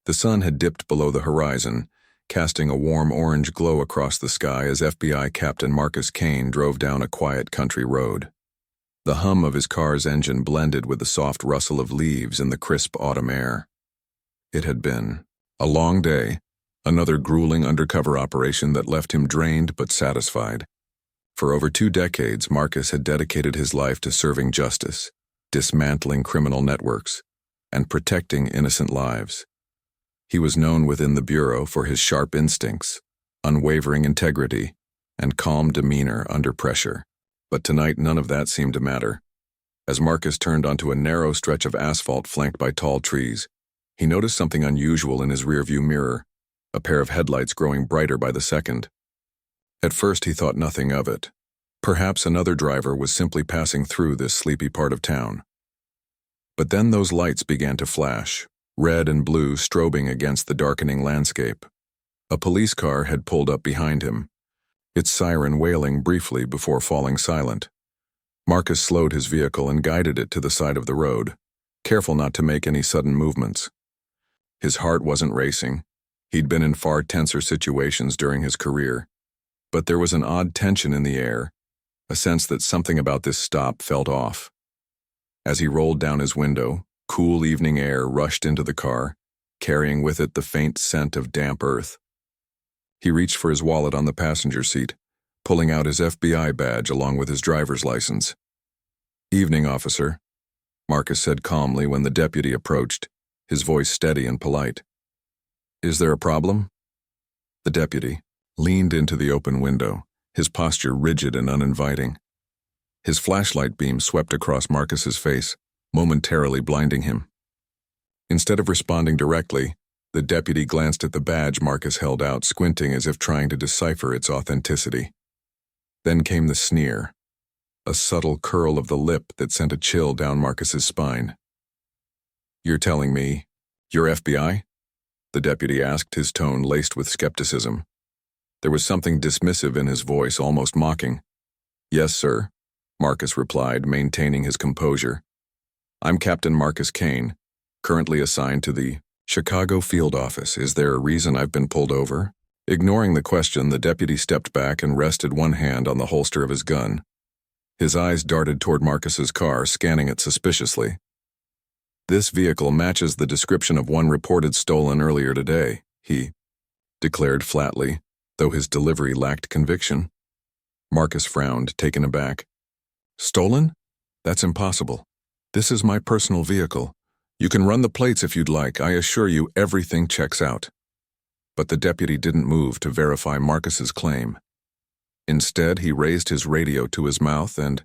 The sun had dipped below the horizon, casting a warm orange glow across the sky as FBI Captain Marcus Kane drove down a quiet country road. The hum of his car's engine blended with the soft rustle of leaves in the crisp autumn air. It had been a long day, another grueling undercover operation that left him drained but satisfied. For over 2 decades, Marcus had dedicated his life to serving justice, dismantling criminal networks, and protecting innocent lives. He was known within the Bureau for his sharp instincts, unwavering integrity, and calm demeanor under pressure. But tonight none of that seemed to matter. As Marcus turned onto a narrow stretch of asphalt flanked by tall trees, he noticed something unusual in his rearview mirror, a pair of headlights growing brighter by the second. At first he thought nothing of it. Perhaps another driver was simply passing through this sleepy part of town. But then those lights began to flash, red and blue strobing against the darkening landscape. A police car had pulled up behind him, its siren wailing briefly before falling silent. Marcus slowed his vehicle and guided it to the side of the road, careful not to make any sudden movements. His heart wasn't racing. He'd been in far tenser situations during his career. But there was an odd tension in the air, a sense that something about this stop felt off. As he rolled down his window, cool evening air rushed into the car, carrying with it the faint scent of damp earth. He reached for his wallet on the passenger seat, pulling out his FBI badge along with his driver's license. "Evening, officer," Marcus said calmly when the deputy approached, his voice steady and polite. "Is there a problem?" The deputy leaned into the open window, his posture rigid and uninviting. His flashlight beam swept across Marcus's face, momentarily blinding him. Instead of responding directly, the deputy glanced at the badge Marcus held out, squinting as if trying to decipher its authenticity. Then came the sneer, a subtle curl of the lip that sent a chill down Marcus's spine. "You're telling me you're FBI?" the deputy asked, his tone laced with skepticism. There was something dismissive in his voice, almost mocking. "Yes, sir," Marcus replied, maintaining his composure. "I'm Captain Marcus Kane, currently assigned to the Chicago field office. Is there a reason I've been pulled over?" Ignoring the question, the deputy stepped back and rested one hand on the holster of his gun. His eyes darted toward Marcus's car, scanning it suspiciously. "This vehicle matches the description of one reported stolen earlier today," he declared flatly, though his delivery lacked conviction. Marcus frowned, taken aback. "Stolen? That's impossible. This is my personal vehicle. You can run the plates if you'd like. I assure you everything checks out." But the deputy didn't move to verify Marcus's claim. Instead, he raised his radio to his mouth and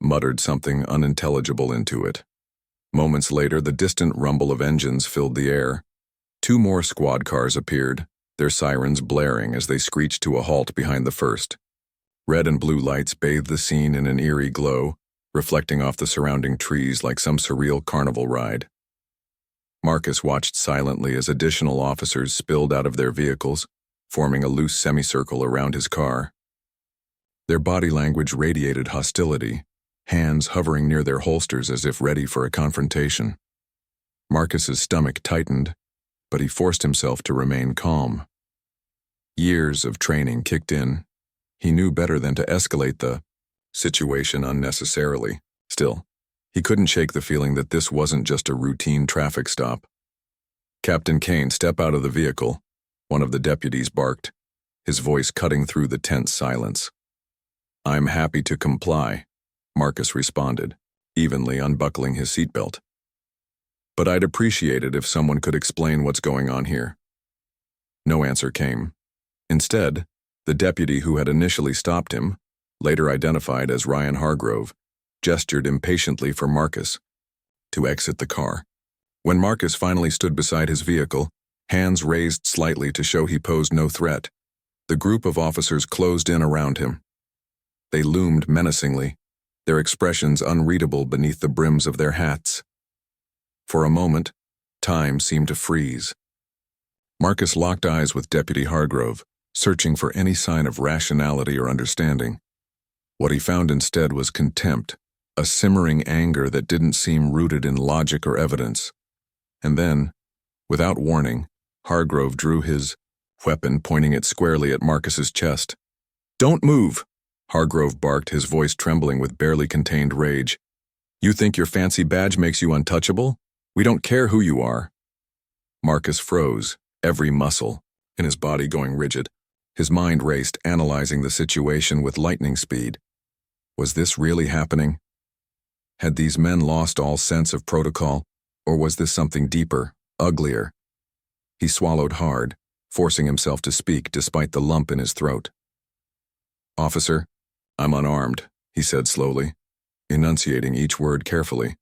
muttered something unintelligible into it. Moments later, the distant rumble of engines filled the air. 2 more squad cars appeared, their sirens blaring as they screeched to a halt behind the first. Red and blue lights bathed the scene in an eerie glow, reflecting off the surrounding trees like some surreal carnival ride. Marcus watched silently as additional officers spilled out of their vehicles, forming a loose semicircle around his car. Their body language radiated hostility, hands hovering near their holsters as if ready for a confrontation. Marcus's stomach tightened, but he forced himself to remain calm. Years of training kicked in. He knew better than to escalate the situation unnecessarily. Still, he couldn't shake the feeling that this wasn't just a routine traffic stop. "Captain Kane, step out of the vehicle," one of the deputies barked, his voice cutting through the tense silence. "I'm happy to comply," Marcus responded, evenly unbuckling his seatbelt. "But I'd appreciate it if someone could explain what's going on here." No answer came. Instead, the deputy who had initially stopped him, later identified as Ryan Hargrove, gestured impatiently for Marcus to exit the car. When Marcus finally stood beside his vehicle, hands raised slightly to show he posed no threat, the group of officers closed in around him. They loomed menacingly, their expressions unreadable beneath the brims of their hats. For a moment, time seemed to freeze. Marcus locked eyes with Deputy Hargrove, searching for any sign of rationality or understanding. What he found instead was contempt, a simmering anger that didn't seem rooted in logic or evidence. And then, without warning, Hargrove drew his weapon, pointing it squarely at Marcus's chest. "Don't move!" Hargrove barked, his voice trembling with barely contained rage. "You think your fancy badge makes you untouchable? We don't care who you are." Marcus froze, every muscle in his body going rigid. His mind raced, analyzing the situation with lightning speed. Was this really happening? Had these men lost all sense of protocol, or was this something deeper, uglier? He swallowed hard, forcing himself to speak despite the lump in his throat. "Officer, I'm unarmed," he said slowly, enunciating each word carefully.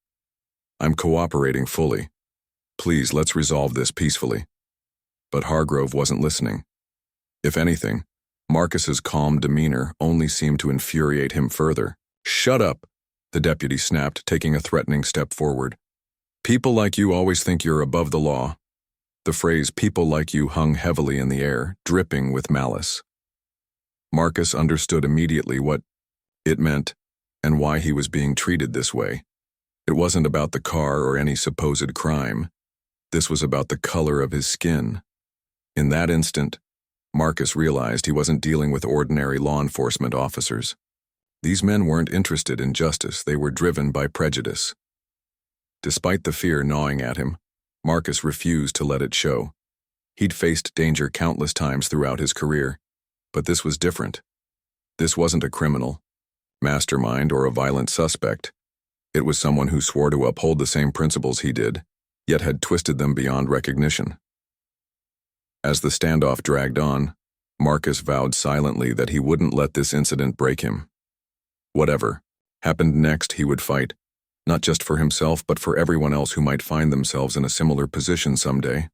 "I'm cooperating fully. Please, let's resolve this peacefully." But Hargrove wasn't listening. If anything, Marcus's calm demeanor only seemed to infuriate him further. "Shut up," the deputy snapped, taking a threatening step forward. "People like you always think you're above the law." The phrase "people like you" hung heavily in the air, dripping with malice. Marcus understood immediately what it meant and why he was being treated this way. It wasn't about the car or any supposed crime. This was about the color of his skin. In that instant, Marcus realized he wasn't dealing with ordinary law enforcement officers. These men weren't interested in justice, they were driven by prejudice. Despite the fear gnawing at him, Marcus refused to let it show. He'd faced danger countless times throughout his career, but this was different. This wasn't a criminal, mastermind, or a violent suspect. It was someone who swore to uphold the same principles he did, yet had twisted them beyond recognition. As the standoff dragged on, Marcus vowed silently that he wouldn't let this incident break him. Whatever happened next, he would fight, not just for himself but for everyone else who might find themselves in a similar position someday.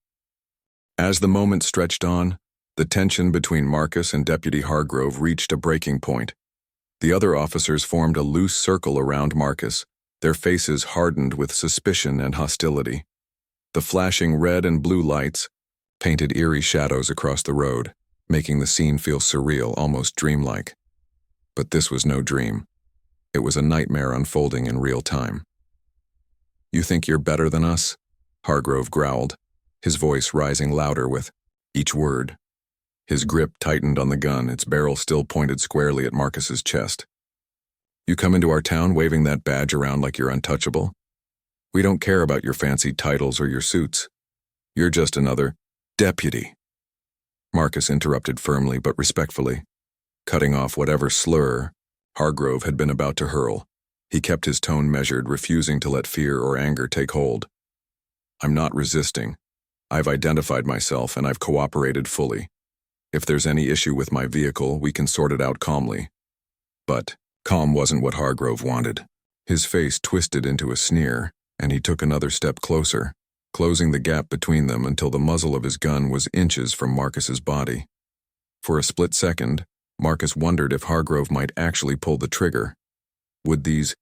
As the moment stretched on, the tension between Marcus and Deputy Hargrove reached a breaking point. The other officers formed a loose circle around Marcus, their faces hardened with suspicion and hostility. The flashing red and blue lights painted eerie shadows across the road, making the scene feel surreal, almost dreamlike. But this was no dream. It was a nightmare unfolding in real time. "You think you're better than us?" Hargrove growled, his voice rising louder with each word. His grip tightened on the gun, its barrel still pointed squarely at Marcus's chest. "You come into our town waving that badge around like you're untouchable? We don't care about your fancy titles or your suits. You're just another deputy." Marcus interrupted firmly but respectfully, cutting off whatever slur Hargrove had been about to hurl. He kept his tone measured, refusing to let fear or anger take hold. "I'm not resisting. I've identified myself and I've cooperated fully. If there's any issue with my vehicle, we can sort it out calmly." But calm wasn't what Hargrove wanted. His face twisted into a sneer, and he took another step closer, closing the gap between them until the muzzle of his gun was inches from Marcus's body. For a split second, Marcus wondered if Hargrove might actually pull the trigger. Would these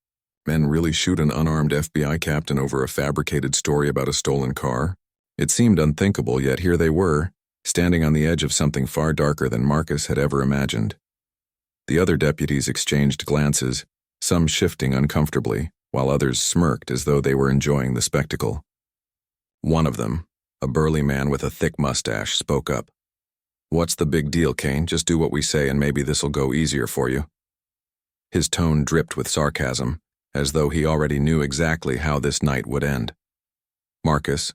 men really shoot an unarmed FBI captain over a fabricated story about a stolen car? It seemed unthinkable, yet here they were, standing on the edge of something far darker than Marcus had ever imagined. The other deputies exchanged glances, some shifting uncomfortably, while others smirked as though they were enjoying the spectacle. One of them, a burly man with a thick mustache, spoke up. "What's the big deal, Kane? Just do what we say and maybe this'll go easier for you." His tone dripped with sarcasm, as though he already knew exactly how this night would end. Marcus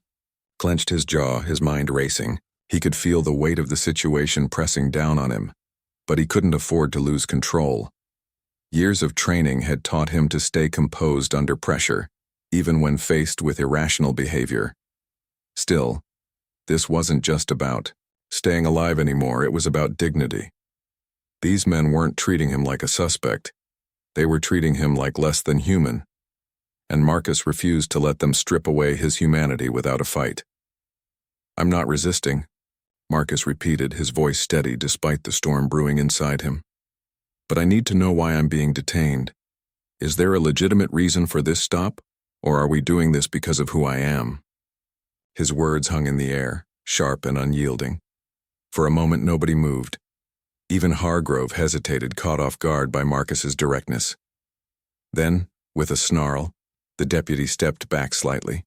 clenched his jaw, his mind racing. He could feel the weight of the situation pressing down on him, but he couldn't afford to lose control. Years of training had taught him to stay composed under pressure, even when faced with irrational behavior. Still, this wasn't just about staying alive anymore, it was about dignity. These men weren't treating him like a suspect. They were treating him like less than human, and Marcus refused to let them strip away his humanity without a fight. "I'm not resisting," Marcus repeated, his voice steady despite the storm brewing inside him. "But I need to know why I'm being detained. Is there a legitimate reason for this stop, or are we doing this because of who I am?" His words hung in the air, sharp and unyielding. For a moment nobody moved. Even Hargrove hesitated, caught off guard by Marcus's directness. Then, with a snarl, the deputy stepped back slightly,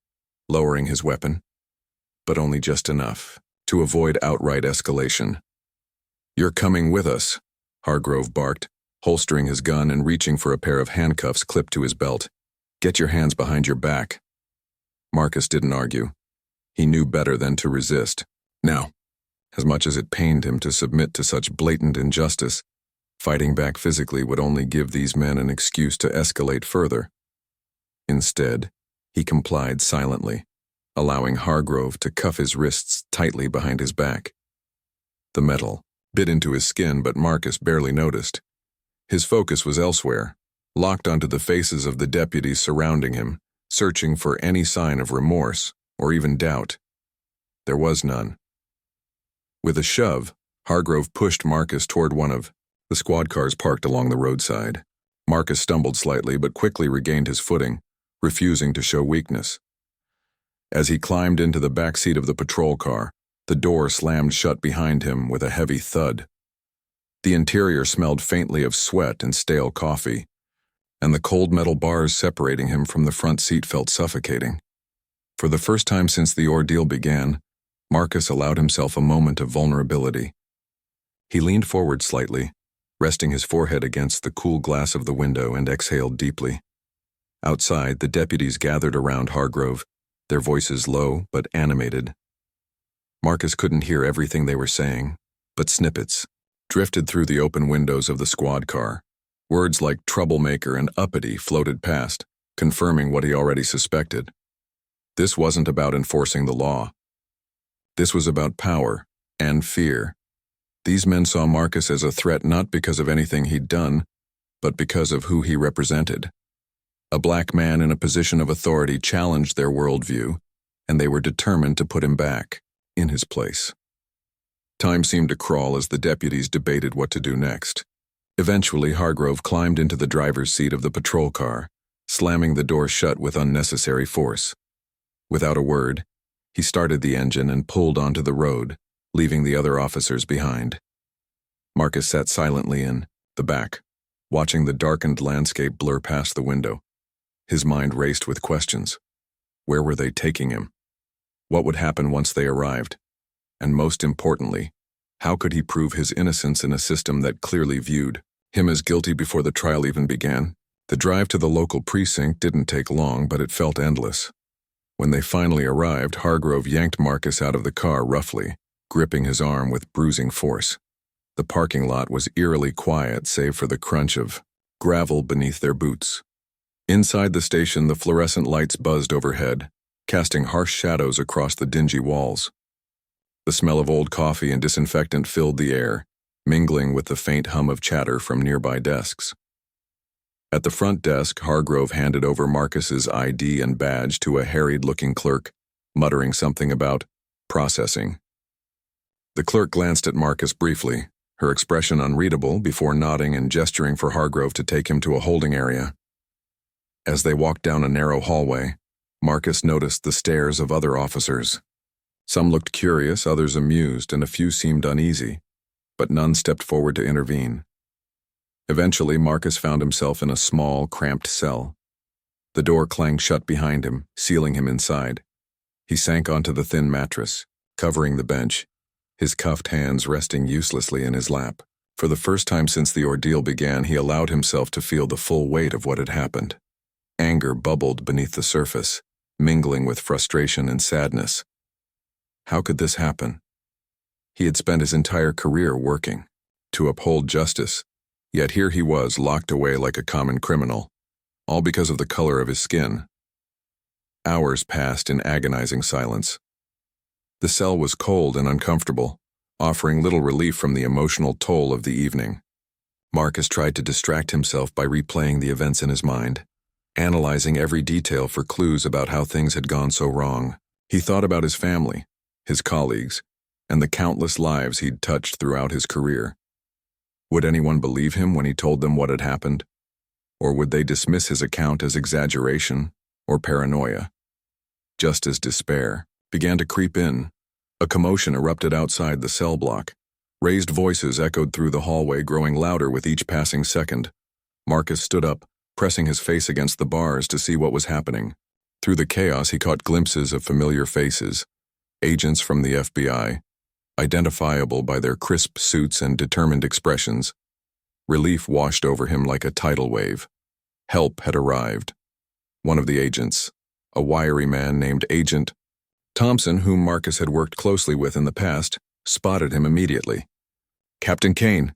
lowering his weapon. But only just enough. to avoid outright escalation. "You're coming with us," Hargrove barked, holstering his gun and reaching for a pair of handcuffs clipped to his belt. "Get your hands behind your back." Marcus didn't argue. He knew better than to resist. Now, as much as it pained him to submit to such blatant injustice, fighting back physically would only give these men an excuse to escalate further. Instead, he complied silently, allowing Hargrove to cuff his wrists tightly behind his back. The metal bit into his skin, but Marcus barely noticed. His focus was elsewhere, locked onto the faces of the deputies surrounding him, searching for any sign of remorse or even doubt. There was none. With a shove, Hargrove pushed Marcus toward one of the squad cars parked along the roadside. Marcus stumbled slightly but quickly regained his footing, refusing to show weakness. As he climbed into the back seat of the patrol car, the door slammed shut behind him with a heavy thud. The interior smelled faintly of sweat and stale coffee, and the cold metal bars separating him from the front seat felt suffocating. For the first time since the ordeal began, Marcus allowed himself a moment of vulnerability. He leaned forward slightly, resting his forehead against the cool glass of the window, and exhaled deeply. Outside, the deputies gathered around Hargrove, their voices low but animated. Marcus couldn't hear everything they were saying, but snippets drifted through the open windows of the squad car. Words like troublemaker and uppity floated past, confirming what he already suspected. This wasn't about enforcing the law. This was about power and fear. These men saw Marcus as a threat not because of anything he'd done, but because of who he represented. A black man in a position of authority challenged their worldview, and they were determined to put him back in his place. Time seemed to crawl as the deputies debated what to do next. Eventually, Hargrove climbed into the driver's seat of the patrol car, slamming the door shut with unnecessary force. Without a word, he started the engine and pulled onto the road, leaving the other officers behind. Marcus sat silently in the back, watching the darkened landscape blur past the window. His mind raced with questions. Where were they taking him? What would happen once they arrived? And most importantly, how could he prove his innocence in a system that clearly viewed him as guilty before the trial even began? The drive to the local precinct didn't take long, but it felt endless. When they finally arrived, Hargrove yanked Marcus out of the car roughly, gripping his arm with bruising force. The parking lot was eerily quiet save for the crunch of gravel beneath their boots. Inside the station, the fluorescent lights buzzed overhead, casting harsh shadows across the dingy walls. The smell of old coffee and disinfectant filled the air, mingling with the faint hum of chatter from nearby desks. At the front desk, Hargrove handed over Marcus's ID and badge to a harried-looking clerk, muttering something about processing. The clerk glanced at Marcus briefly, her expression unreadable, before nodding and gesturing for Hargrove to take him to a holding area. As they walked down a narrow hallway, Marcus noticed the stares of other officers. Some looked curious, others amused, and a few seemed uneasy, but none stepped forward to intervene. Eventually, Marcus found himself in a small, cramped cell. The door clanged shut behind him, sealing him inside. He sank onto the thin mattress, covering the bench, his cuffed hands resting uselessly in his lap. For the first time since the ordeal began, he allowed himself to feel the full weight of what had happened. Anger bubbled beneath the surface, mingling with frustration and sadness. How could this happen? He had spent his entire career working to uphold justice, yet here he was locked away like a common criminal, all because of the color of his skin. Hours passed in agonizing silence. The cell was cold and uncomfortable, offering little relief from the emotional toll of the evening. Marcus tried to distract himself by replaying the events in his mind, analyzing every detail for clues about how things had gone so wrong. He thought about his family, his colleagues, and the countless lives he'd touched throughout his career. Would anyone believe him when he told them what had happened? Or would they dismiss his account as exaggeration or paranoia? Just as despair began to creep in, a commotion erupted outside the cell block. Raised voices echoed through the hallway, growing louder with each passing second. Marcus stood up, pressing his face against the bars to see what was happening. Through the chaos, he caught glimpses of familiar faces, agents from the FBI, identifiable by their crisp suits and determined expressions. Relief washed over him like a tidal wave. Help had arrived. One of the agents, a wiry man named Agent Thompson, whom Marcus had worked closely with in the past, spotted him immediately. "Captain Kane,"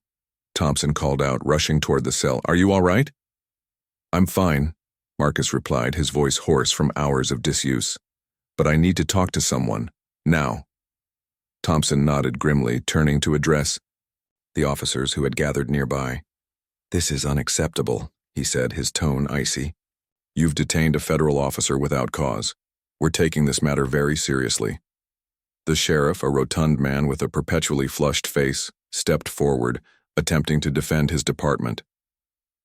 Thompson called out, rushing toward the cell. "Are you all right?" "I'm fine," Marcus replied, his voice hoarse from hours of disuse. "But I need to talk to someone. Now." Thompson nodded grimly, turning to address the officers who had gathered nearby. "This is unacceptable," he said, his tone icy. "You've detained a federal officer without cause. We're taking this matter very seriously." The sheriff, a rotund man with a perpetually flushed face, stepped forward, attempting to defend his department.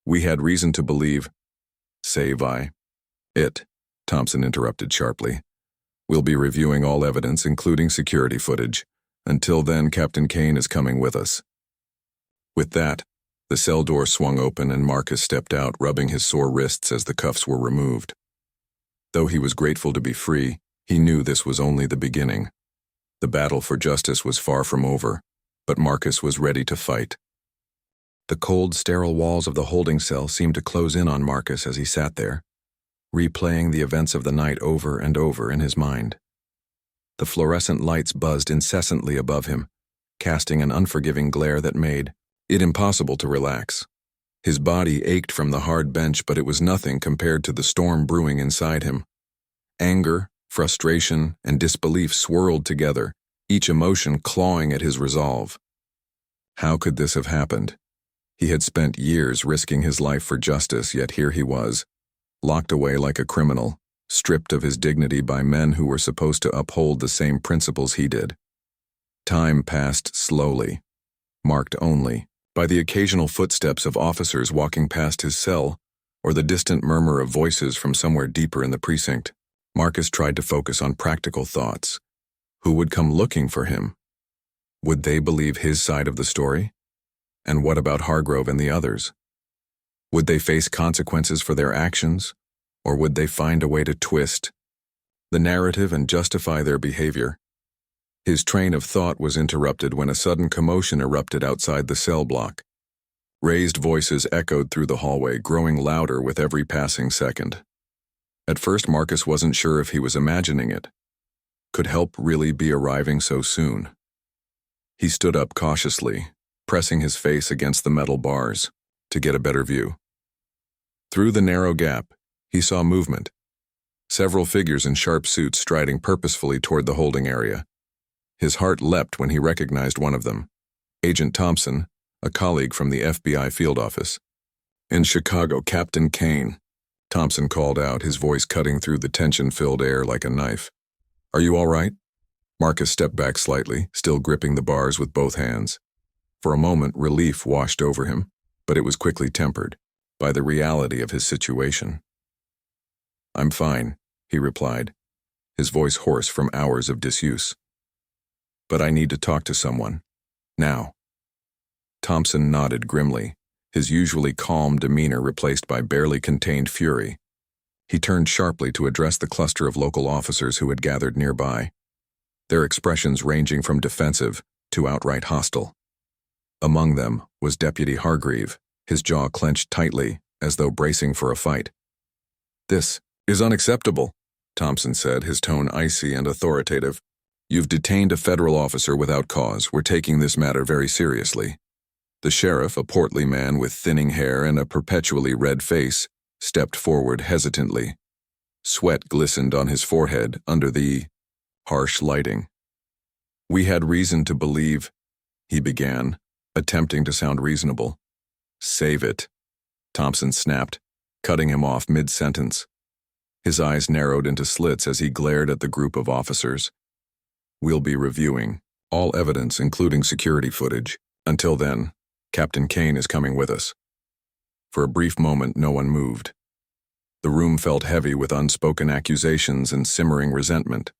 "We had reason to believe—" "Save I." "It," Thompson interrupted sharply. "We'll be reviewing all evidence, including security footage. Until then, Captain Kane is coming with us." With that, the cell door swung open and Marcus stepped out, rubbing his sore wrists as the cuffs were removed. Though he was grateful to be free, he knew this was only the beginning. The battle for justice was far from over, but Marcus was ready to fight. The cold, sterile walls of the holding cell seemed to close in on Marcus as he sat there, replaying the events of the night over and over in his mind. The fluorescent lights buzzed incessantly above him, casting an unforgiving glare that made it impossible to relax. His body ached from the hard bench, but it was nothing compared to the storm brewing inside him. Anger, frustration, and disbelief swirled together, each emotion clawing at his resolve. How could this have happened? He had spent years risking his life for justice, yet here he was, locked away like a criminal, stripped of his dignity by men who were supposed to uphold the same principles he did. Time passed slowly, marked only by the occasional footsteps of officers walking past his cell or the distant murmur of voices from somewhere deeper in the precinct. Marcus tried to focus on practical thoughts. Who would come looking for him? Would they believe his side of the story? And what about Hargrove and the others? Would they face consequences for their actions, or would they find a way to twist the narrative and justify their behavior? His train of thought was interrupted when a sudden commotion erupted outside the cell block. Raised voices echoed through the hallway, growing louder with every passing second. At first, Marcus wasn't sure if he was imagining it. Could help really be arriving so soon? He stood up cautiously, pressing his face against the metal bars to get a better view. Through the narrow gap, he saw movement. Several figures in sharp suits striding purposefully toward the holding area. His heart leapt when he recognized one of them, Agent Thompson, a colleague from the FBI field office. "In Chicago, Captain Kane," Thompson called out, his voice cutting through the tension-filled air like a knife. "Are you all right?" Marcus stepped back slightly, still gripping the bars with both hands. For a moment, relief washed over him, but it was quickly tempered by the reality of his situation. "I'm fine," he replied, his voice hoarse from hours of disuse. "But I need to talk to someone. Now." Thompson nodded grimly, his usually calm demeanor replaced by barely contained fury. He turned sharply to address the cluster of local officers who had gathered nearby, their expressions ranging from defensive to outright hostile. Among them was Deputy Hargreave, his jaw clenched tightly as though bracing for a fight. "This is unacceptable," Thompson said, his tone icy and authoritative. "You've detained a federal officer without cause. We're taking this matter very seriously." The sheriff, a portly man with thinning hair and a perpetually red face, stepped forward hesitantly. Sweat glistened on his forehead under the harsh lighting. "We had reason to believe," he began, attempting to sound reasonable. "Save it," Thompson snapped, cutting him off mid-sentence. His eyes narrowed into slits as he glared at the group of officers. "We'll be reviewing all evidence, including security footage. Until then, Captain Kane is coming with us." For a brief moment, no one moved. The room felt heavy with unspoken accusations and simmering resentment.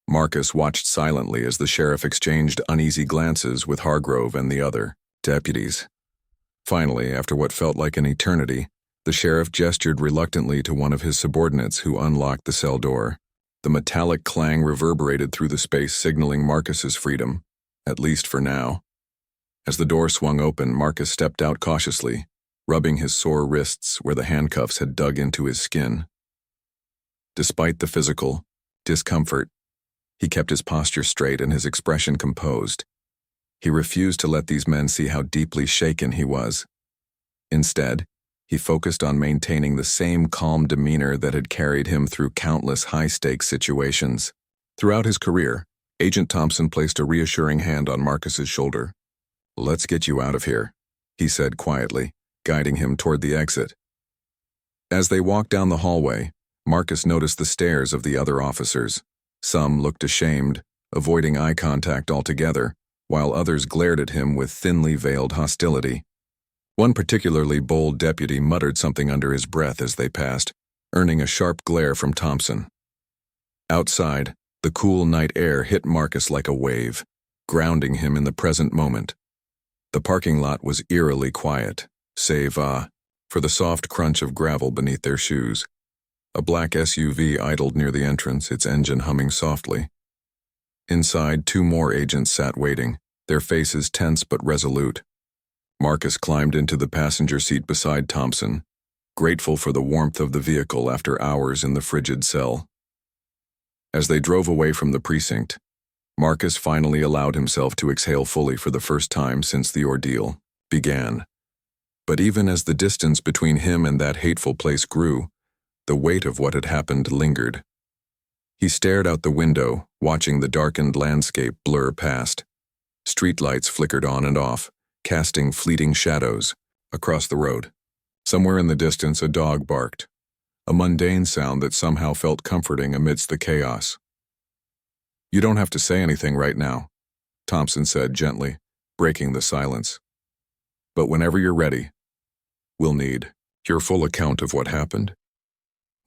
Marcus watched silently as the sheriff exchanged uneasy glances with Hargrove and the other deputies. Finally, after what felt like an eternity, the sheriff gestured reluctantly to one of his subordinates who unlocked the cell door. The metallic clang reverberated through the space, signaling Marcus's freedom. at least for now. As the door swung open, Marcus stepped out cautiously, rubbing his sore wrists where the handcuffs had dug into his skin. Despite the physical discomfort, he kept his posture straight and his expression composed. He refused to let these men see how deeply shaken he was. Instead, he focused on maintaining the same calm demeanor that had carried him through countless high-stakes situations. Throughout his career, Agent Thompson placed a reassuring hand on Marcus's shoulder. "Let's get you out of here," he said quietly, guiding him toward the exit. As they walked down the hallway, Marcus noticed the stares of the other officers. Some looked ashamed, avoiding eye contact altogether, while others glared at him with thinly veiled hostility. One particularly bold deputy muttered something under his breath as they passed, earning a sharp glare from Thompson. Outside, the cool night air hit Marcus like a wave, grounding him in the present moment. The parking lot was eerily quiet, save for the soft crunch of gravel beneath their shoes. A black SUV idled near the entrance, its engine humming softly. Inside, 2 more agents sat waiting, their faces tense but resolute. Marcus climbed into the passenger seat beside Thompson, grateful for the warmth of the vehicle after hours in the frigid cell. As they drove away from the precinct, Marcus finally allowed himself to exhale fully for the first time since the ordeal began. But even as the distance between him and that hateful place grew, the weight of what had happened lingered. He stared out the window, watching the darkened landscape blur past. Streetlights flickered on and off, casting fleeting shadows across the road. Somewhere in the distance, a dog barked, a mundane sound that somehow felt comforting amidst the chaos. "You don't have to say anything right now," Thompson said gently, breaking the silence. "But whenever you're ready, we'll need your full account of what happened."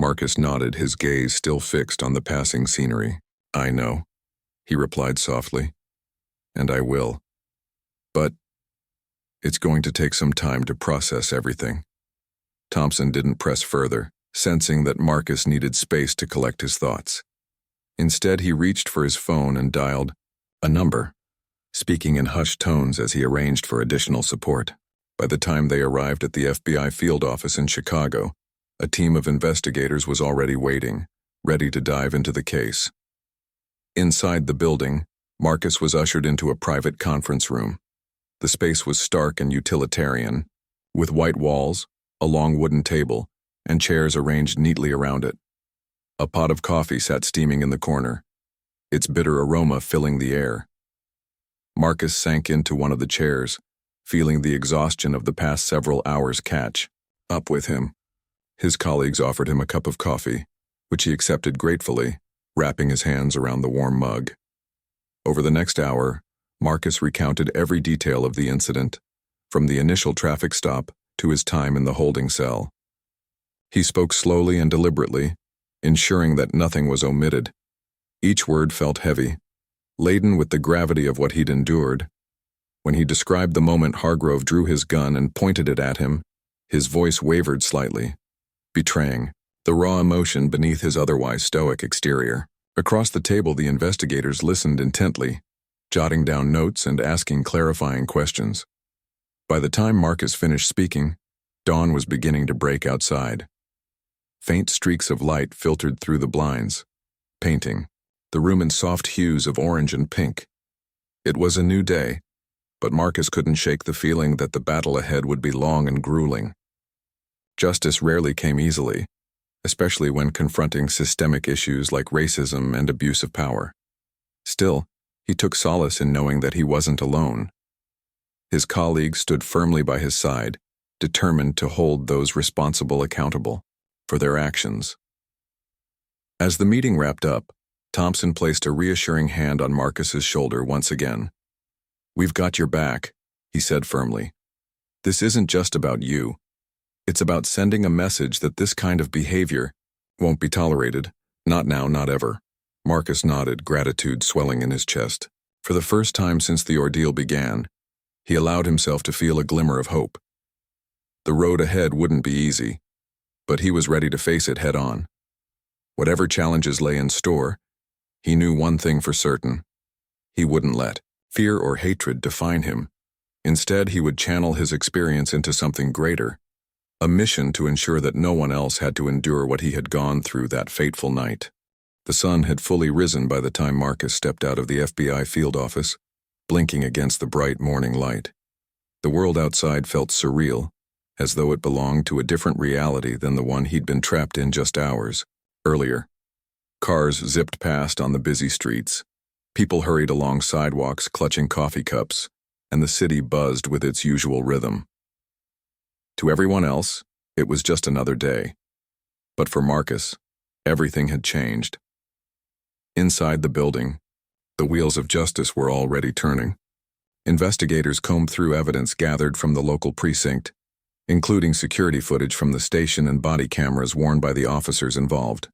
Marcus nodded, his gaze still fixed on the passing scenery. "I know," he replied softly, "and I will. But it's going to take some time to process everything." Thompson didn't press further, sensing that Marcus needed space to collect his thoughts. Instead, he reached for his phone and dialed a number, speaking in hushed tones as he arranged for additional support. By the time they arrived at the FBI field office in Chicago, a team of investigators was already waiting, ready to dive into the case. Inside the building, Marcus was ushered into a private conference room. The space was stark and utilitarian, with white walls, a long wooden table, and chairs arranged neatly around it. A pot of coffee sat steaming in the corner, its bitter aroma filling the air. Marcus sank into one of the chairs, feeling the exhaustion of the past several hours catch up with him. His colleagues offered him a cup of coffee, which he accepted gratefully, wrapping his hands around the warm mug. Over the next hour, Marcus recounted every detail of the incident, from the initial traffic stop to his time in the holding cell. He spoke slowly and deliberately, ensuring that nothing was omitted. Each word felt heavy, laden with the gravity of what he'd endured. When he described the moment Hargrove drew his gun and pointed it at him, his voice wavered slightly, betraying the raw emotion beneath his otherwise stoic exterior. Across the table, the investigators listened intently, jotting down notes and asking clarifying questions. By the time Marcus finished speaking, dawn was beginning to break outside. Faint streaks of light filtered through the blinds, painting the room in soft hues of orange and pink. It was a new day, but Marcus couldn't shake the feeling that the battle ahead would be long and grueling. Justice rarely came easily, especially when confronting systemic issues like racism and abuse of power. Still, he took solace in knowing that he wasn't alone. His colleagues stood firmly by his side, determined to hold those responsible accountable for their actions. As the meeting wrapped up, Thompson placed a reassuring hand on Marcus's shoulder once again. "We've got your back," he said firmly. "This isn't just about you. It's about sending a message that this kind of behavior won't be tolerated, not now, not ever." Marcus nodded, gratitude swelling in his chest. For the first time since the ordeal began, he allowed himself to feel a glimmer of hope. The road ahead wouldn't be easy, but he was ready to face it head on. Whatever challenges lay in store, he knew one thing for certain: he wouldn't let fear or hatred define him. Instead, he would channel his experience into something greater, a mission to ensure that no one else had to endure what he had gone through that fateful night. The sun had fully risen by the time Marcus stepped out of the FBI field office, blinking against the bright morning light. The world outside felt surreal, as though it belonged to a different reality than the one he'd been trapped in just hours earlier. Cars zipped past on the busy streets. People hurried along sidewalks clutching coffee cups, and the city buzzed with its usual rhythm. To everyone else, it was just another day. But for Marcus, everything had changed. Inside the building, the wheels of justice were already turning. Investigators combed through evidence gathered from the local precinct, including security footage from the station and body cameras worn by the officers involved.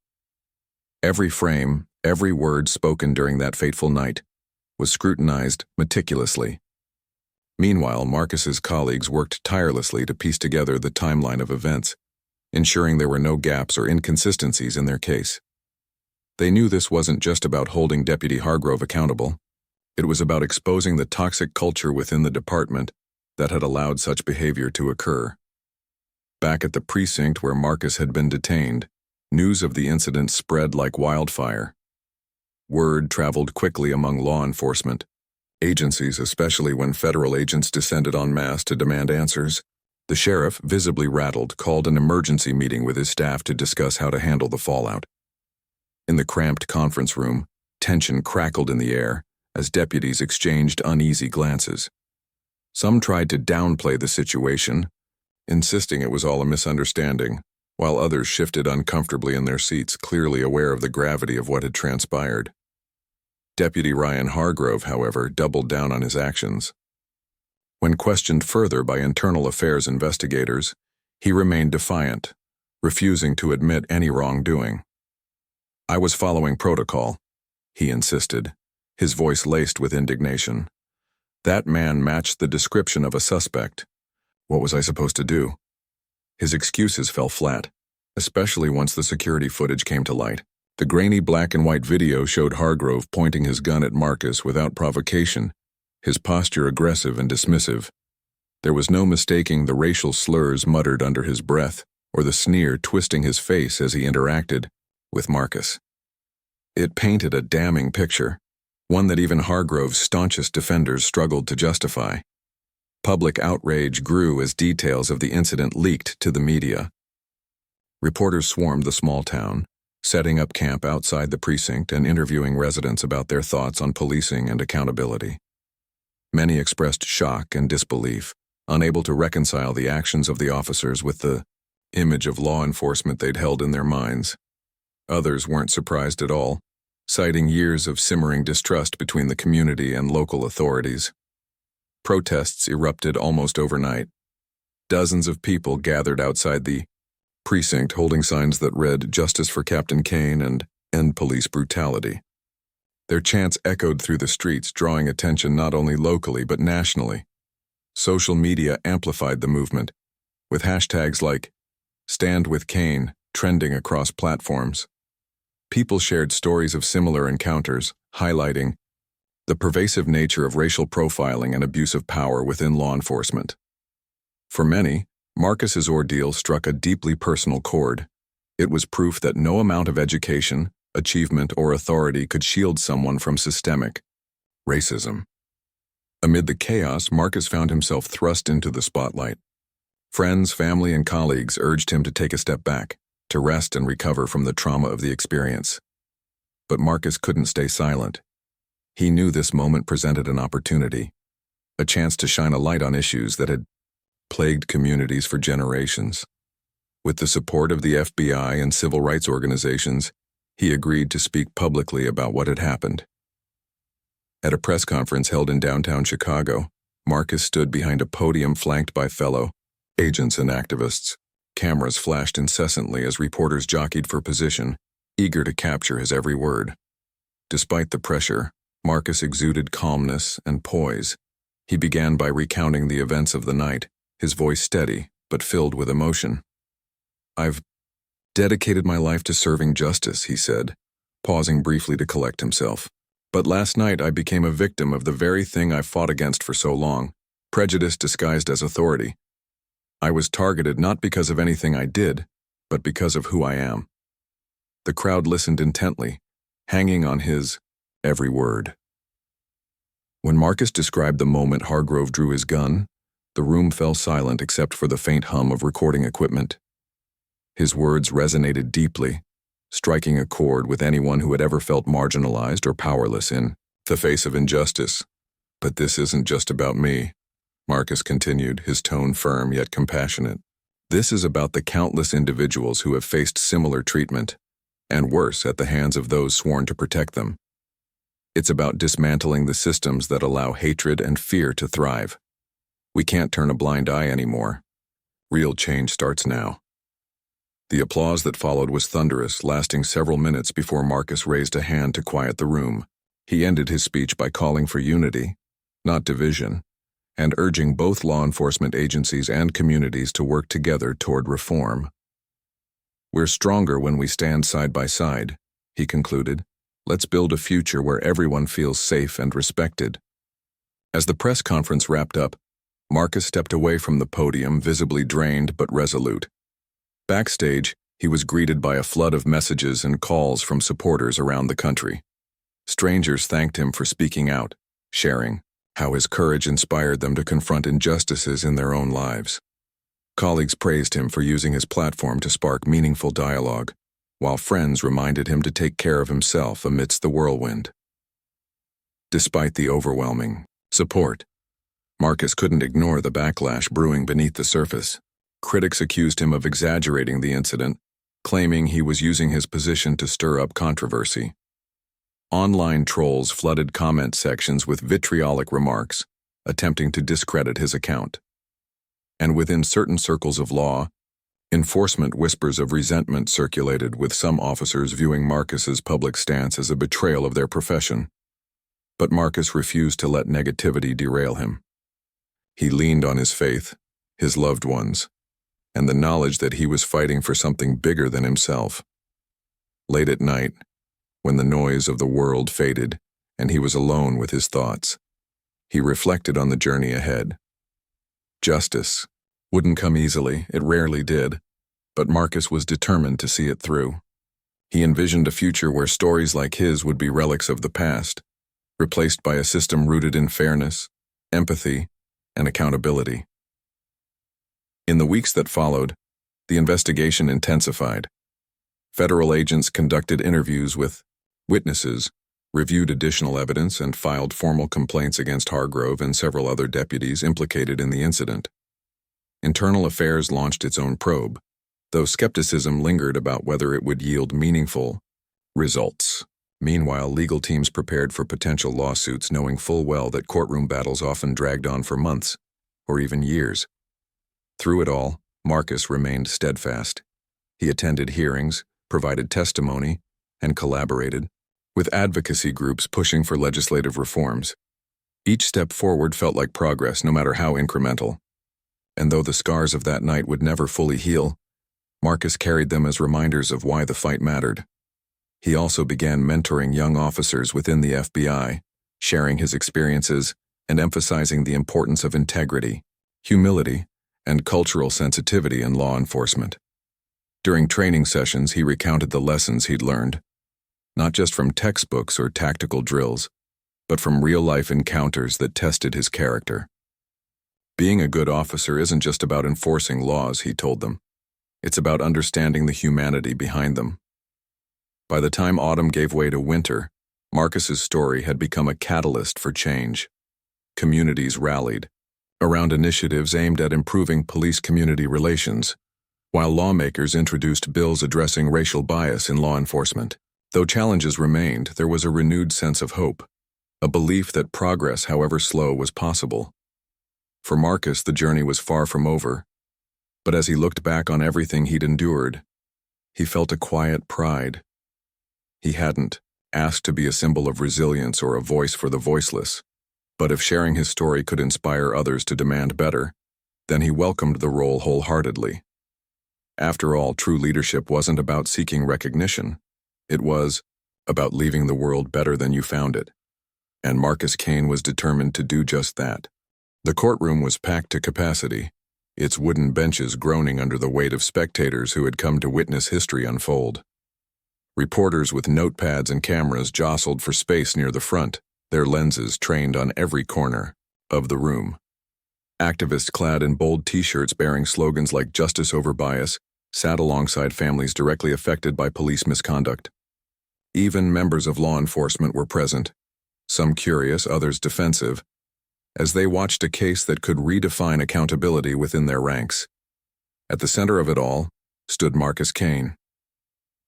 Every frame, every word spoken during that fateful night, was scrutinized meticulously. Meanwhile, Marcus's colleagues worked tirelessly to piece together the timeline of events, ensuring there were no gaps or inconsistencies in their case. They knew this wasn't just about holding Deputy Hargrove accountable. It was about exposing the toxic culture within the department that had allowed such behavior to occur. Back at the precinct where Marcus had been detained, news of the incident spread like wildfire. Word traveled quickly among law enforcement agencies, especially when federal agents descended en masse to demand answers. The sheriff, visibly rattled, called an emergency meeting with his staff to discuss how to handle the fallout. In the cramped conference room, tension crackled in the air as deputies exchanged uneasy glances. Some tried to downplay the situation, insisting it was all a misunderstanding, while others shifted uncomfortably in their seats, clearly aware of the gravity of what had transpired. Deputy Ryan Hargrove, however, doubled down on his actions. When questioned further by internal affairs investigators, he remained defiant, refusing to admit any wrongdoing. "I was following protocol," he insisted, his voice laced with indignation. "That man matched the description of a suspect. What was I supposed to do?" His excuses fell flat, especially once the security footage came to light. The grainy black and white video showed Hargrove pointing his gun at Marcus without provocation, his posture aggressive and dismissive. There was no mistaking the racial slurs muttered under his breath or the sneer twisting his face as he interacted with Marcus. It painted a damning picture, one that even Hargrove's staunchest defenders struggled to justify. Public outrage grew as details of the incident leaked to the media. Reporters swarmed the small town, setting up camp outside the precinct and interviewing residents about their thoughts on policing and accountability. Many expressed shock and disbelief, unable to reconcile the actions of the officers with the image of law enforcement they'd held in their minds. Others weren't surprised at all, citing years of simmering distrust between the community and local authorities. Protests erupted almost overnight. Dozens of people gathered outside the precinct holding signs that read "Justice for Captain Kane" and "End Police Brutality." Their chants echoed through the streets, drawing attention not only locally but nationally. Social media amplified the movement, with hashtags like "Stand with Kane" trending across platforms. People shared stories of similar encounters, highlighting the pervasive nature of racial profiling and abuse of power within law enforcement. For many, Marcus's ordeal struck a deeply personal chord. It was proof that no amount of education, achievement, or authority could shield someone from systemic racism. Amid the chaos, Marcus found himself thrust into the spotlight. Friends, family, and colleagues urged him to take a step back, to rest and recover from the trauma of the experience. But Marcus couldn't stay silent. He knew this moment presented an opportunity, a chance to shine a light on issues that had plagued communities for generations. With the support of the FBI and civil rights organizations, he agreed to speak publicly about what had happened. At a press conference held in downtown Chicago, Marcus stood behind a podium flanked by fellow agents and activists. Cameras flashed incessantly as reporters jockeyed for position, eager to capture his every word. Despite the pressure, Marcus exuded calmness and poise. He began by recounting the events of the night, his voice steady but filled with emotion. "I've dedicated my life to serving justice," he said, pausing briefly to collect himself. But last night I became a victim of the very thing I fought against for so long, prejudice disguised as authority. I was targeted not because of anything I did, but because of who I am. The crowd listened intently, hanging on his every word. When Marcus described the moment Hargrove drew his gun, the room fell silent except for the faint hum of recording equipment. His words resonated deeply, striking a chord with anyone who had ever felt marginalized or powerless in the face of injustice. But this isn't just about me, Marcus continued, his tone firm yet compassionate. This is about the countless individuals who have faced similar treatment, and worse, at the hands of those sworn to protect them. It's about dismantling the systems that allow hatred and fear to thrive. We can't turn a blind eye anymore. Real change starts now. The applause that followed was thunderous, lasting several minutes before Marcus raised a hand to quiet the room. He ended his speech by calling for unity, not division, and urging both law enforcement agencies and communities to work together toward reform. We're stronger when we stand side by side, he concluded. Let's build a future where everyone feels safe and respected. As the press conference wrapped up, Marcus stepped away from the podium, visibly drained but resolute. Backstage, he was greeted by a flood of messages and calls from supporters around the country. Strangers thanked him for speaking out, sharing how his courage inspired them to confront injustices in their own lives. Colleagues praised him for using his platform to spark meaningful dialogue, while friends reminded him to take care of himself amidst the whirlwind. Despite the overwhelming support, Marcus couldn't ignore the backlash brewing beneath the surface. Critics accused him of exaggerating the incident, claiming he was using his position to stir up controversy. Online trolls flooded comment sections with vitriolic remarks, attempting to discredit his account. And within certain circles of law, enforcement whispers of resentment circulated, with some officers viewing Marcus's public stance as a betrayal of their profession. But Marcus refused to let negativity derail him. He leaned on his faith, his loved ones, and the knowledge that he was fighting for something bigger than himself. Late at night, when the noise of the world faded and he was alone with his thoughts, he reflected on the journey ahead. Justice wouldn't come easily, it rarely did, but Marcus was determined to see it through. He envisioned a future where stories like his would be relics of the past, replaced by a system rooted in fairness, empathy, and accountability. In the weeks that followed, the investigation intensified. Federal agents conducted interviews with witnesses, reviewed additional evidence, and filed formal complaints against Hargrove and several other deputies implicated in the incident. Internal Affairs launched its own probe, though skepticism lingered about whether it would yield meaningful results. Meanwhile, legal teams prepared for potential lawsuits, knowing full well that courtroom battles often dragged on for months, or even years. Through it all, Marcus remained steadfast. He attended hearings, provided testimony, and collaborated, with advocacy groups pushing for legislative reforms. Each step forward felt like progress, no matter how incremental. And though the scars of that night would never fully heal, Marcus carried them as reminders of why the fight mattered. He also began mentoring young officers within the FBI, sharing his experiences and emphasizing the importance of integrity, humility, and cultural sensitivity in law enforcement. During training sessions, he recounted the lessons he'd learned, not just from textbooks or tactical drills, but from real-life encounters that tested his character. Being a good officer isn't just about enforcing laws, he told them. It's about understanding the humanity behind them. By the time autumn gave way to winter, Marcus's story had become a catalyst for change. Communities rallied around initiatives aimed at improving police-community relations, while lawmakers introduced bills addressing racial bias in law enforcement. Though challenges remained, there was a renewed sense of hope, a belief that progress, however slow, was possible. For Marcus, the journey was far from over, but as he looked back on everything he'd endured, he felt a quiet pride. He hadn't asked to be a symbol of resilience or a voice for the voiceless, but if sharing his story could inspire others to demand better, then he welcomed the role wholeheartedly. After all, true leadership wasn't about seeking recognition. It was about leaving the world better than you found it. and Marcus Kane was determined to do just that. The courtroom was packed to capacity, its wooden benches groaning under the weight of spectators who had come to witness history unfold. Reporters with notepads and cameras jostled for space near the front, their lenses trained on every corner of the room. Activists clad in bold t-shirts bearing slogans like "Justice over Bias" sat alongside families directly affected by police misconduct. Even members of law enforcement were present, some curious, others defensive, as they watched a case that could redefine accountability within their ranks. At the center of it all stood Marcus Kane.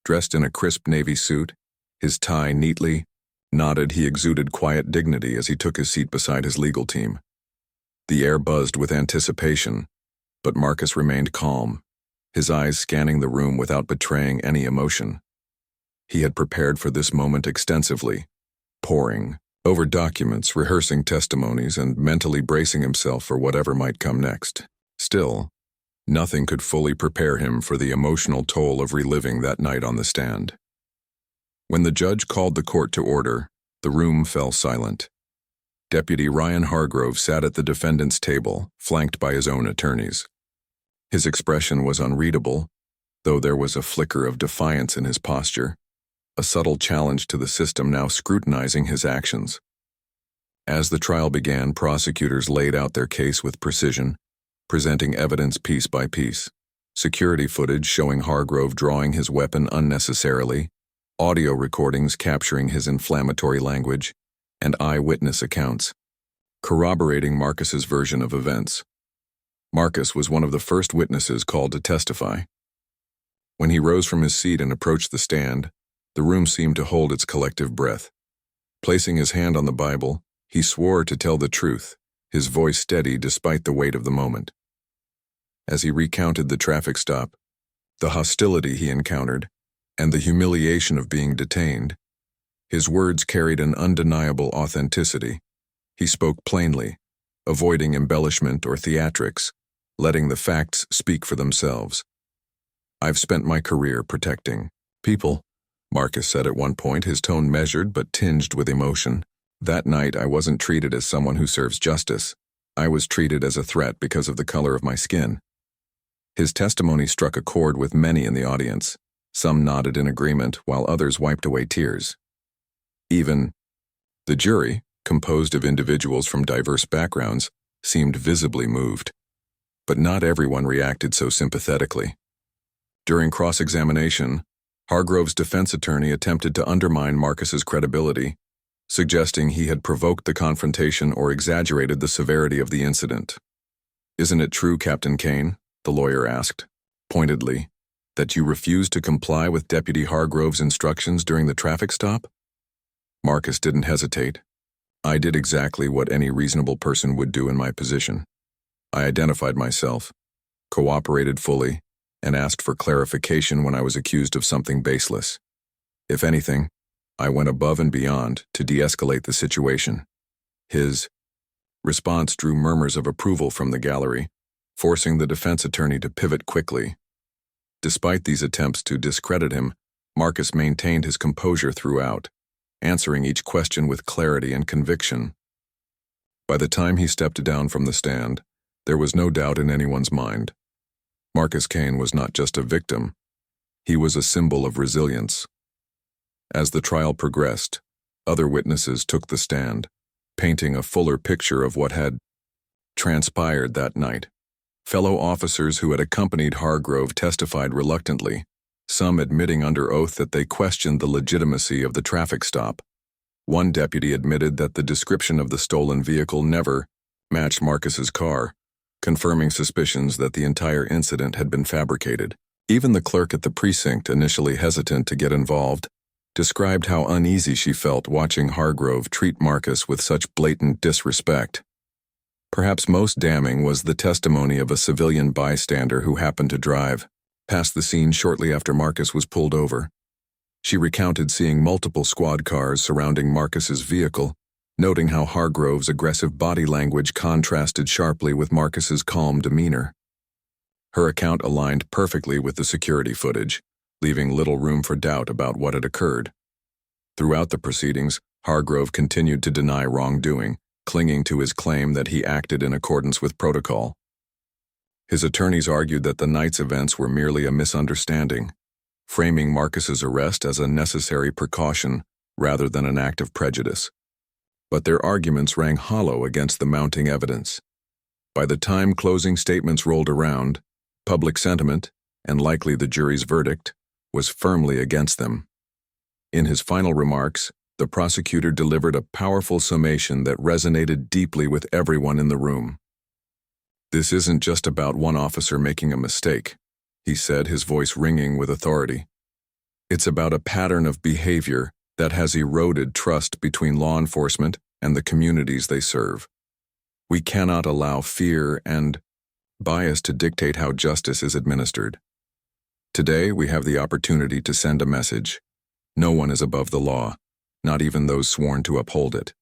Dressed in a crisp navy suit, his tie neatly knotted, he exuded quiet dignity as he took his seat beside his legal team. The air buzzed with anticipation, but Marcus remained calm, his eyes scanning the room without betraying any emotion. He had prepared for this moment extensively, poring over documents, rehearsing testimonies, and mentally bracing himself for whatever might come next. Still, nothing could fully prepare him for the emotional toll of reliving that night on the stand. When the judge called the court to order, the room fell silent. Deputy Ryan Hargrove sat at the defendant's table, flanked by his own attorneys. His expression was unreadable, though there was a flicker of defiance in his posture, a subtle challenge to the system now scrutinizing his actions. As the trial began, prosecutors laid out their case with precision, presenting evidence piece by piece. Security footage showing Hargrove drawing his weapon unnecessarily, audio recordings capturing his inflammatory language, and eyewitness accounts, corroborating Marcus's version of events. Marcus was one of the first witnesses called to testify. When he rose from his seat and approached the stand, the room seemed to hold its collective breath. Placing his hand on the Bible, he swore to tell the truth, his voice steady despite the weight of the moment. As he recounted the traffic stop, the hostility he encountered, and the humiliation of being detained, his words carried an undeniable authenticity. He spoke plainly, avoiding embellishment or theatrics, letting the facts speak for themselves. "I've spent my career protecting people," Marcus said at one point, his tone measured but tinged with emotion. "That night I wasn't treated as someone who serves justice. I was treated as a threat because of the color of my skin." His testimony struck a chord with many in the audience. Some nodded in agreement, while others wiped away tears. Even the jury, composed of individuals from diverse backgrounds, seemed visibly moved. But not everyone reacted so sympathetically. During cross-examination, Hargrove's defense attorney attempted to undermine Marcus's credibility, suggesting he had provoked the confrontation or exaggerated the severity of the incident. "Isn't it true, Captain Kane," the lawyer asked, pointedly, "that you refused to comply with Deputy Hargrove's instructions during the traffic stop?" Marcus didn't hesitate. "I did exactly what any reasonable person would do in my position. I identified myself, cooperated fully, and asked for clarification when I was accused of something baseless. If anything, I went above and beyond to de-escalate the situation." His response drew murmurs of approval from the gallery, forcing the defense attorney to pivot quickly. Despite these attempts to discredit him, Marcus maintained his composure throughout, answering each question with clarity and conviction. By the time he stepped down from the stand, there was no doubt in anyone's mind. Marcus Kane was not just a victim, he was a symbol of resilience. As the trial progressed, other witnesses took the stand, painting a fuller picture of what had transpired that night. Fellow officers who had accompanied Hargrove testified reluctantly, some admitting under oath that they questioned the legitimacy of the traffic stop. One deputy admitted that the description of the stolen vehicle never matched Marcus's car, confirming suspicions that the entire incident had been fabricated. Even the clerk at the precinct, initially hesitant to get involved, described how uneasy she felt watching Hargrove treat Marcus with such blatant disrespect. Perhaps most damning was the testimony of a civilian bystander who happened to drive past the scene shortly after Marcus was pulled over. She recounted seeing multiple squad cars surrounding Marcus's vehicle, noting how Hargrove's aggressive body language contrasted sharply with Marcus's calm demeanor. Her account aligned perfectly with the security footage, leaving little room for doubt about what had occurred. Throughout the proceedings, Hargrove continued to deny wrongdoing, clinging to his claim that he acted in accordance with protocol. His attorneys argued that the night's events were merely a misunderstanding, framing Marcus's arrest as a necessary precaution rather than an act of prejudice. But their arguments rang hollow against the mounting evidence. By the time closing statements rolled around, public sentiment, and likely the jury's verdict, was firmly against them. In his final remarks, the prosecutor delivered a powerful summation that resonated deeply with everyone in the room. "This isn't just about one officer making a mistake," he said, his voice ringing with authority. "It's about a pattern of behavior that has eroded trust between law enforcement and the communities they serve. We cannot allow fear and bias to dictate how justice is administered. Today, we have the opportunity to send a message. No one is above the law, not even those sworn to uphold it."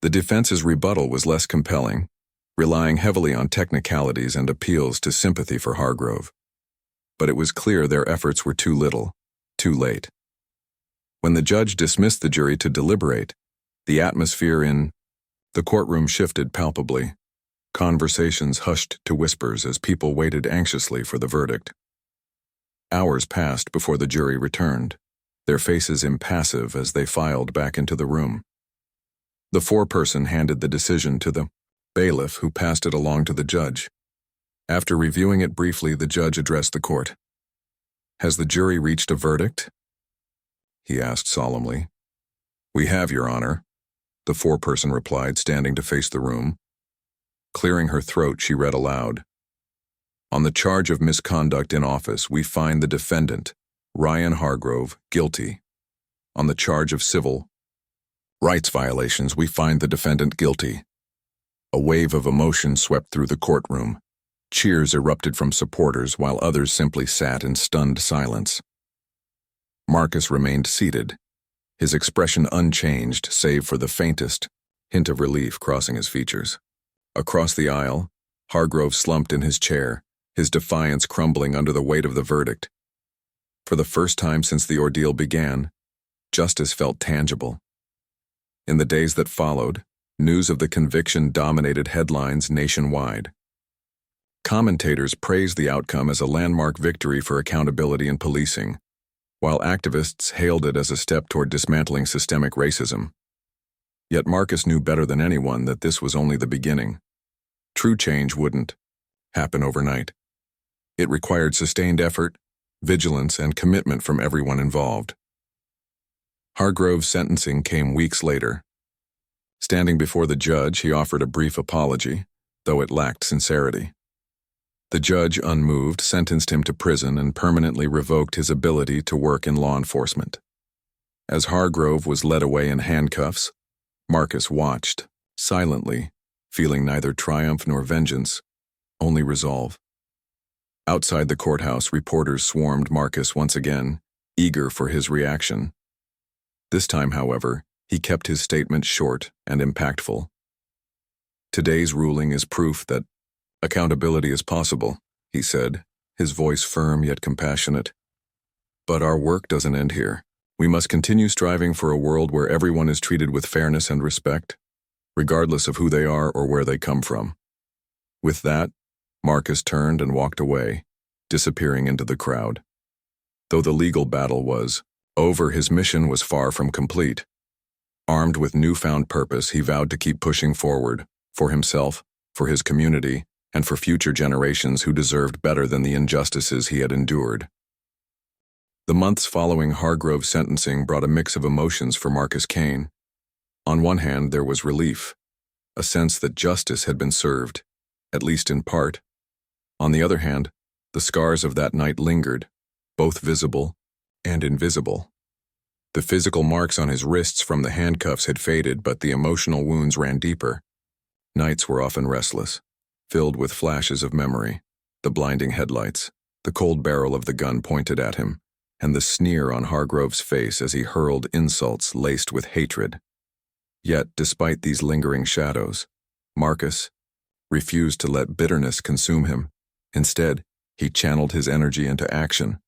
The defense's rebuttal was less compelling, relying heavily on technicalities and appeals to sympathy for Hargrove. But it was clear their efforts were too little, too late. When the judge dismissed the jury to deliberate, the atmosphere in the courtroom shifted palpably. Conversations hushed to whispers as people waited anxiously for the verdict. Hours passed before the jury returned, their faces impassive as they filed back into the room. The foreperson handed the decision to the bailiff, who passed it along to the judge. After reviewing it briefly, the judge addressed the court. "Has the jury reached a verdict?" he asked solemnly. "We have, Your Honor," the foreperson replied, standing to face the room. Clearing her throat, she read aloud. "On the charge of misconduct in office, we find the defendant, Ryan Hargrove, guilty. On the charge of civil rights violations, we find the defendant guilty." A wave of emotion swept through the courtroom. Cheers erupted from supporters while others simply sat in stunned silence. Marcus remained seated, his expression unchanged save for the faintest hint of relief crossing his features. Across the aisle, Hargrove slumped in his chair, his defiance crumbling under the weight of the verdict. For the first time since the ordeal began, justice felt tangible. In the days that followed, news of the conviction dominated headlines nationwide. Commentators praised the outcome as a landmark victory for accountability in policing, while activists hailed it as a step toward dismantling systemic racism. Yet Marcus knew better than anyone that this was only the beginning. True change wouldn't happen overnight. It required sustained effort, vigilance, and commitment from everyone involved. Hargrove's sentencing came weeks later. Standing before the judge, he offered a brief apology, though it lacked sincerity. The judge, unmoved, sentenced him to prison and permanently revoked his ability to work in law enforcement. As Hargrove was led away in handcuffs, Marcus watched, silently, feeling neither triumph nor vengeance, only resolve. Outside the courthouse, reporters swarmed Marcus once again, eager for his reaction. This time, however, he kept his statement short and impactful. "Today's ruling is proof that accountability is possible," he said, his voice firm yet compassionate. "But our work doesn't end here. We must continue striving for a world where everyone is treated with fairness and respect, regardless of who they are or where they come from." With that, Marcus turned and walked away, disappearing into the crowd. Though the legal battle was over, his mission was far from complete. Armed with newfound purpose, he vowed to keep pushing forward, for himself, for his community, and for future generations who deserved better than the injustices he had endured. The months following Hargrove's sentencing brought a mix of emotions for Marcus Kane. On one hand, there was relief, a sense that justice had been served, at least in part. On the other hand, the scars of that night lingered, both visible and invisible. The physical marks on his wrists from the handcuffs had faded, but the emotional wounds ran deeper. Nights were often restless, filled with flashes of memory, the blinding headlights, the cold barrel of the gun pointed at him, and the sneer on Hargrove's face as he hurled insults laced with hatred. Yet, despite these lingering shadows, Marcus refused to let bitterness consume him. Instead, he channeled his energy into action.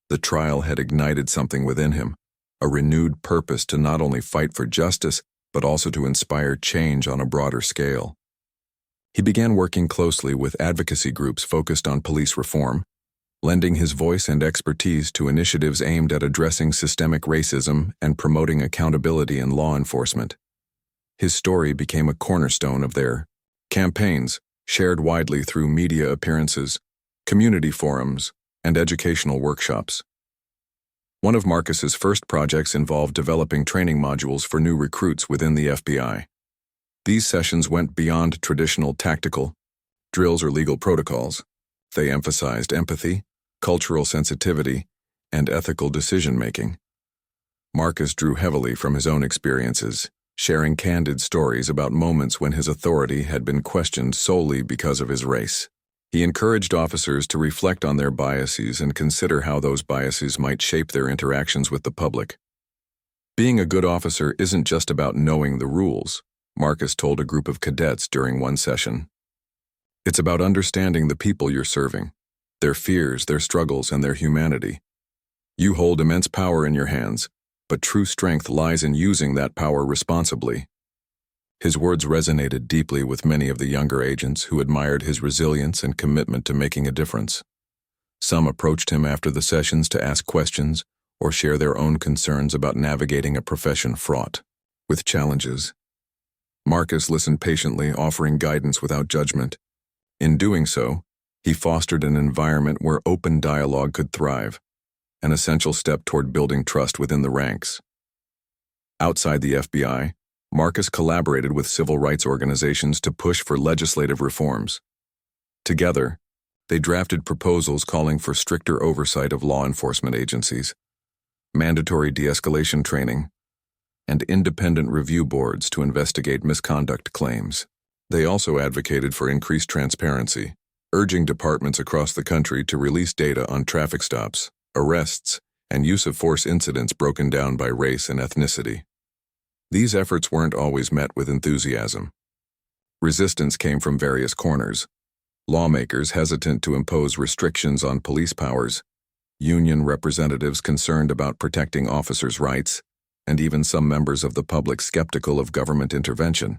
The trial had ignited something within him, a renewed purpose to not only fight for justice, but also to inspire change on a broader scale. He began working closely with advocacy groups focused on police reform, lending his voice and expertise to initiatives aimed at addressing systemic racism and promoting accountability in law enforcement. His story became a cornerstone of their campaigns, shared widely through media appearances, community forums, and educational workshops. One of Marcus's first projects involved developing training modules for new recruits within the FBI. These sessions went beyond traditional tactical drills or legal protocols. They emphasized empathy, cultural sensitivity, and ethical decision-making. Marcus drew heavily from his own experiences, sharing candid stories about moments when his authority had been questioned solely because of his race. He encouraged officers to reflect on their biases and consider how those biases might shape their interactions with the public. Being a good officer isn't just about knowing the rules, Marcus told a group of cadets during one session. It's about understanding the people you're serving, their fears, their struggles, and their humanity. You hold immense power in your hands, but true strength lies in using that power responsibly. His words resonated deeply with many of the younger agents who admired his resilience and commitment to making a difference. Some approached him after the sessions to ask questions or share their own concerns about navigating a profession fraught with challenges. Marcus listened patiently, offering guidance without judgment. In doing so, he fostered an environment where open dialogue could thrive, an essential step toward building trust within the ranks. Outside the FBI, Marcus collaborated with civil rights organizations to push for legislative reforms. Together, they drafted proposals calling for stricter oversight of law enforcement agencies, mandatory de-escalation training, and independent review boards to investigate misconduct claims. They also advocated for increased transparency, urging departments across the country to release data on traffic stops, arrests, and use of force incidents broken down by race and ethnicity. These efforts weren't always met with enthusiasm. Resistance came from various corners: lawmakers hesitant to impose restrictions on police powers, union representatives concerned about protecting officers' rights, and even some members of the public skeptical of government intervention.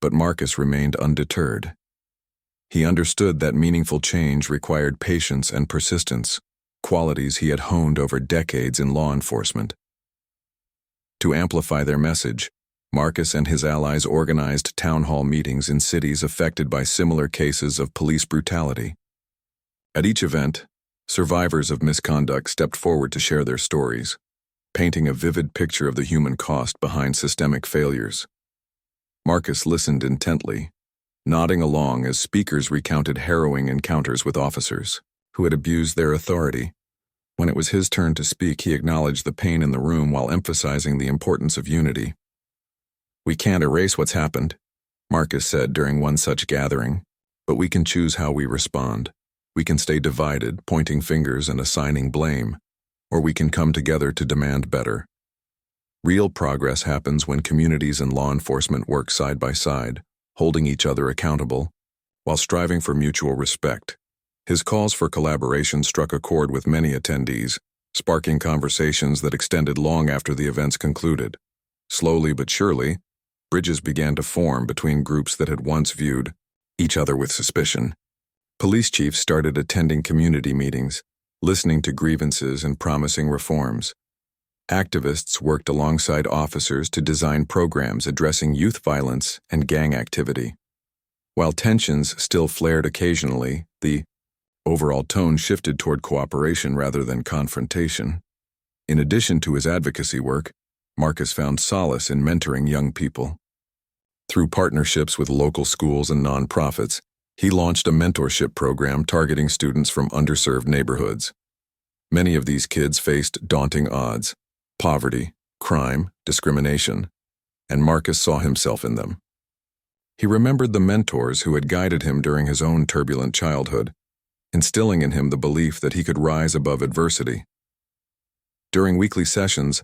But Marcus remained undeterred. He understood that meaningful change required patience and persistence, qualities he had honed over decades in law enforcement. To amplify their message, Marcus and his allies organized town hall meetings in cities affected by similar cases of police brutality. At each event, survivors of misconduct stepped forward to share their stories, painting a vivid picture of the human cost behind systemic failures. Marcus listened intently, nodding along as speakers recounted harrowing encounters with officers who had abused their authority. When it was his turn to speak, he acknowledged the pain in the room while emphasizing the importance of unity. "We can't erase what's happened," Marcus said during one such gathering, "but we can choose how we respond. We can stay divided, pointing fingers and assigning blame, or we can come together to demand better. Real progress happens when communities and law enforcement work side by side, holding each other accountable, while striving for mutual respect." His calls for collaboration struck a chord with many attendees, sparking conversations that extended long after the events concluded. Slowly but surely, bridges began to form between groups that had once viewed each other with suspicion. Police chiefs started attending community meetings, listening to grievances and promising reforms. Activists worked alongside officers to design programs addressing youth violence and gang activity. While tensions still flared occasionally, the overall tone shifted toward cooperation rather than confrontation. In addition to his advocacy work, Marcus found solace in mentoring young people. Through partnerships with local schools and nonprofits, he launched a mentorship program targeting students from underserved neighborhoods. Many of these kids faced daunting odds: poverty, crime, discrimination, and Marcus saw himself in them. He remembered the mentors who had guided him during his own turbulent childhood, instilling in him the belief that he could rise above adversity. During weekly sessions,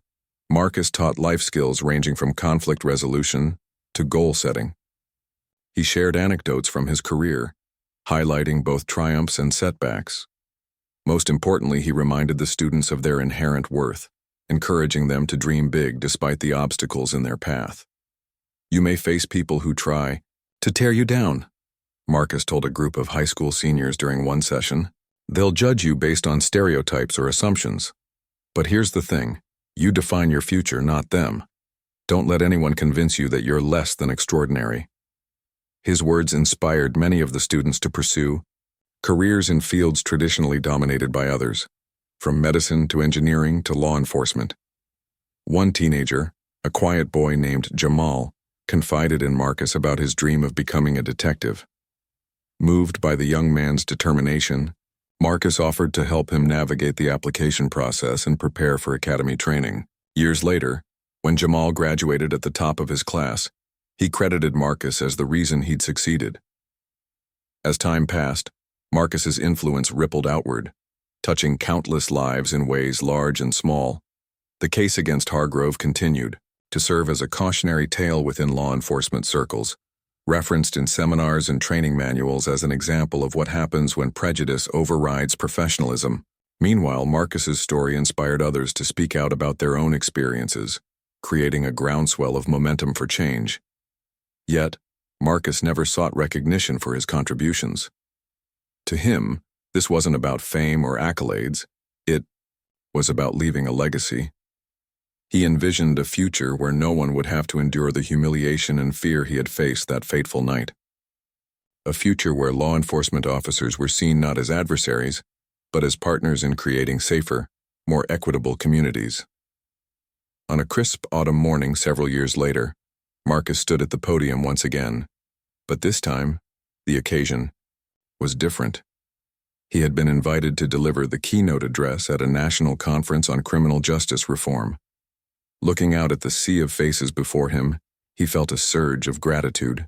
Marcus taught life skills ranging from conflict resolution to goal setting. He shared anecdotes from his career, highlighting both triumphs and setbacks. Most importantly, he reminded the students of their inherent worth, encouraging them to dream big despite the obstacles in their path. "You may face people who try to tear you down," Marcus told a group of high school seniors during one session. "They'll judge you based on stereotypes or assumptions. But here's the thing, you define your future, not them. Don't let anyone convince you that you're less than extraordinary." His words inspired many of the students to pursue careers in fields traditionally dominated by others, from medicine to engineering to law enforcement. One teenager, a quiet boy named Jamal, confided in Marcus about his dream of becoming a detective. Moved by the young man's determination, Marcus offered to help him navigate the application process and prepare for academy training. Years later, when Jamal graduated at the top of his class, he credited Marcus as the reason he'd succeeded. As time passed, Marcus's influence rippled outward, touching countless lives in ways large and small. The case against Hargrove continued to serve as a cautionary tale within law enforcement circles, referenced in seminars and training manuals as an example of what happens when prejudice overrides professionalism. Meanwhile, Marcus's story inspired others to speak out about their own experiences, creating a groundswell of momentum for change. Yet, Marcus never sought recognition for his contributions. To him, this wasn't about fame or accolades, it was about leaving a legacy. He envisioned a future where no one would have to endure the humiliation and fear he had faced that fateful night. A future where law enforcement officers were seen not as adversaries, but as partners in creating safer, more equitable communities. On a crisp autumn morning several years later, Marcus stood at the podium once again, but this time, the occasion was different. He had been invited to deliver the keynote address at a national conference on criminal justice reform. Looking out at the sea of faces before him, he felt a surge of gratitude.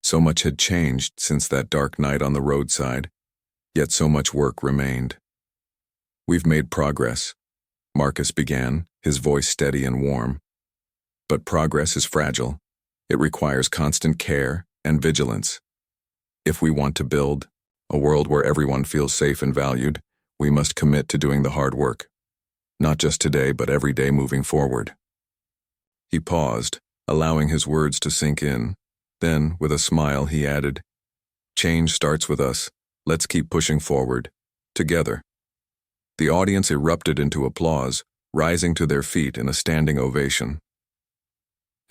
So much had changed since that dark night on the roadside, yet so much work remained. "We've made progress," Marcus began, his voice steady and warm. "But progress is fragile. It requires constant care and vigilance. If we want to build a world where everyone feels safe and valued, we must commit to doing the hard work. Not just today, but every day moving forward." He paused, allowing his words to sink in. Then, with a smile, he added, "Change starts with us. Let's keep pushing forward, together." The audience erupted into applause, rising to their feet in a standing ovation.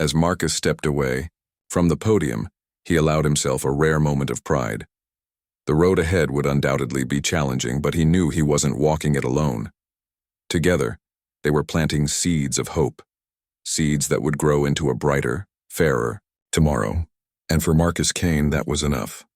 As Marcus stepped away from the podium, he allowed himself a rare moment of pride. The road ahead would undoubtedly be challenging, but he knew he wasn't walking it alone. Together, they were planting seeds of hope, seeds that would grow into a brighter, fairer tomorrow. And for Marcus Kane, that was enough.